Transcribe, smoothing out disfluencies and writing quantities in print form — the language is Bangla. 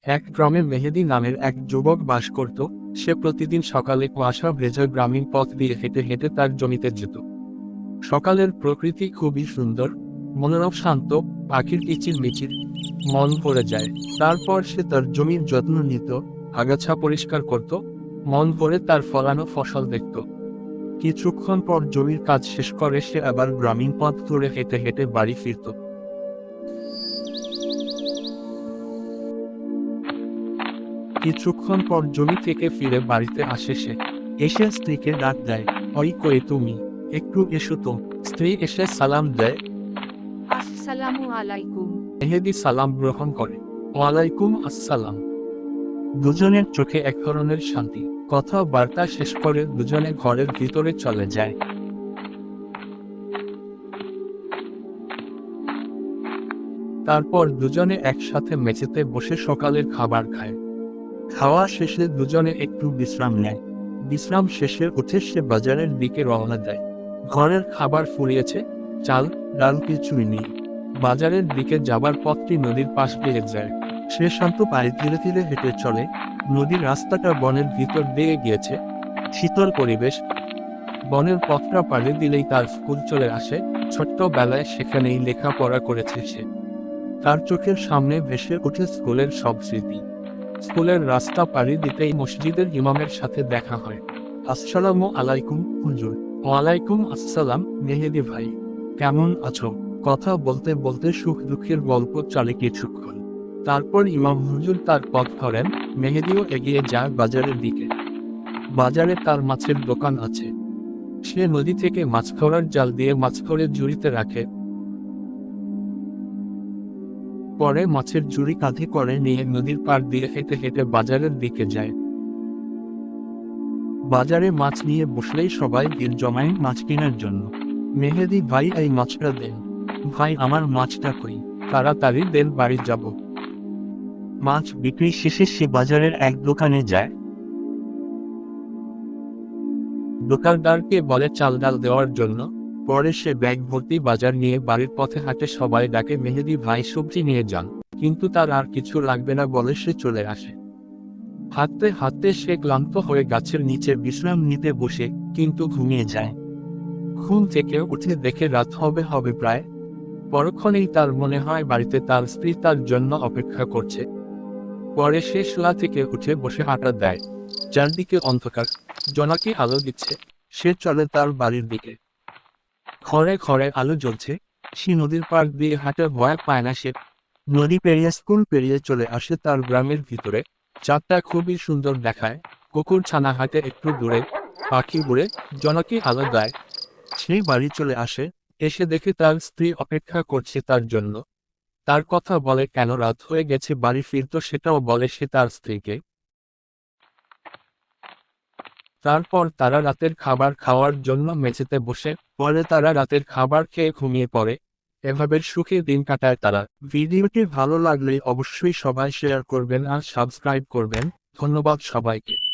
এক গ্রামে মেহেদী নামের এক যুবক বাস করত। সে প্রতিদিন সকালে কুয়াশা ভেজা গ্রামীণ পথ দিয়ে হেঁটে হেঁটে তার জমিতে যেত। সকালের প্রকৃতি খুবই সুন্দর, মনোরম, শান্ত, পাখির কিচিরমিচির, মন ভরে যায়। তারপর সে তার জমির যত্ন নিত, আগাছা পরিষ্কার করত, মন ভরে তার ফলানো ফসল দেখত। কিছুক্ষণ পর জমির কাজ শেষ করে সে আবার গ্রামীণ পথ ধরে হেঁটে হেঁটে বাড়ি ফিরত। কিছুক্ষণ পর জমি থেকে ফিরে বাড়িতে আসে সে। এসে স্ত্রীকে ডাক দেয়, ওই কই তুমি, একটু এসো তো। স্ত্রী এসে সালাম দেয়। আসসালামু আলাইকুম। মেহেদী সালাম গ্রহণ করে। ওয়ালাইকুম আসসালাম। দুজনের চোখে এক ধরনের শান্তি। কথাবার্তা শেষ করে দুজনে ঘরের ভিতরে চলে যায়। তারপর দুজনে একসাথে মেঝেতে বসে সকালের খাবার খায়। খাওয়া শেষে দুজনে একটু বিশ্রাম নেয়। বিশ্রাম শেষে উঠে সে বাজারের দিকে রওনা দেয়। ঘরের খাবার ফুরিয়েছে, চাল, ডাল কিছুই নেই। বাজারের দিকে যাবার পথটি নদীর পাশ দিয়ে যায়। সে শান্ত পায়ে ধীরে ধীরে হেঁটে চলে। নদীর রাস্তাটা বনের ভিতর দিয়ে গিয়েছে। শীতল পরিবেশ। বনের পথটা পাড়ি দিলেই তার স্কুল চলে আসে। ছোট্টবেলায় সেখানেই লেখাপড়া করেছে সে। তার চোখের সামনে ভেসে ওঠে স্কুলের সব স্মৃতি। স্কুলের রাস্তা পাড়ি দিতেই মসজিদের ইমামের সাথে দেখা হয়। আসসালামু আলাইকুম হুজুর। ওয়ালাইকুম আসসালাম মেহেদী ভাই, কেমন আছো? কথা বলতে বলতে সুখ দুঃখের গল্প চলে কিছুক্ষণ। তারপর ইমাম হুজুর তার পথ ধরেন। মেহেদীও এগিয়ে যায় বাজারের দিকে। বাজারে তার মাছের দোকান আছে। সে নদী থেকে মাছ ধরার জাল দিয়ে মাছ ধরে ঝুড়িতে রাখে। পরে মাছের ঝুড়ি কাঁধে করে নিয়ে নদীর পাড় দিয়ে হেঁটে হেঁটে বাজারের দিকে যায়। বাজারে মাছ নিয়ে বসলেই সবাই ভিড় জমায় মাছ কেনার জন্য। মেহেদী ভাই, এই মাছটা দেন। ভাই, আমার মাছটা কই? তাড়াতাড়ি দেন, বাড়ি যাব। মাছ বিক্রি শেষে সে বাজারের এক দোকানে যায়। দোকানদারকে বলে চাল ডাল দেওয়ার জন্য। পরে সে ব্যাগ ভর্তি বাজার নিয়ে বাড়ির পথে হাঁটে। সবাই ডাকে, মেহেদী ভাই সবজি নিয়ে যান। কিন্তু তার আর কিছু লাগবে না বলে সে চলে আসে। হাঁটতে হাঁটতে সে ক্লান্ত হয়ে গাছের নিচে বিশ্রাম নিতে বসে, কিন্তু ঘুমিয়ে যায়। ঘুম থেকে উঠে দেখে রাত হবে হবে প্রায়। পরক্ষণেই তার মনে হয় বাড়িতে তার স্ত্রী তার জন্য অপেক্ষা করছে। পরে সে শোয়া থেকে উঠে বসে হাঁটা দেয়। চারদিকে অন্ধকার, জোনাকি আলো দিচ্ছে। সে চলে তার বাড়ির দিকে। ঘরে ঘরে আলো জ্বলছে। সে নদীর পাড় দিয়ে হাঁটে, ভয় পায় না সে। নদী পেরিয়ে স্কুল পেরিয়ে চলে আসে তার গ্রামের ভিতরে। চাঁদটা খুবই সুন্দর দেখায়। কুকুর ছানা হাঁটে একটু দূরে, পাখি উড়ে, জোনাকি আলো দেয়। সেই বাড়ি চলে আসে। এসে দেখে তার স্ত্রী অপেক্ষা করছে তার জন্য। তার কথা বলে কেন রাত হয়ে গেছে, বাড়ি ফিরতো সেটাও বলে সে তার স্ত্রীকে। তারপর তারা রাতের খাবার খাওয়ার জন্য মেঝেতে বসে। পরে তারা রাতের খাবার খেয়ে ঘুমিয়ে পড়ে। এভাবে সুখে দিন কাটায় তারা। ভিডিওটি ভালো লাগলে অবশ্যই সবাই শেয়ার করবেন আর সাবস্ক্রাইব করবেন। ধন্যবাদ সবাইকে।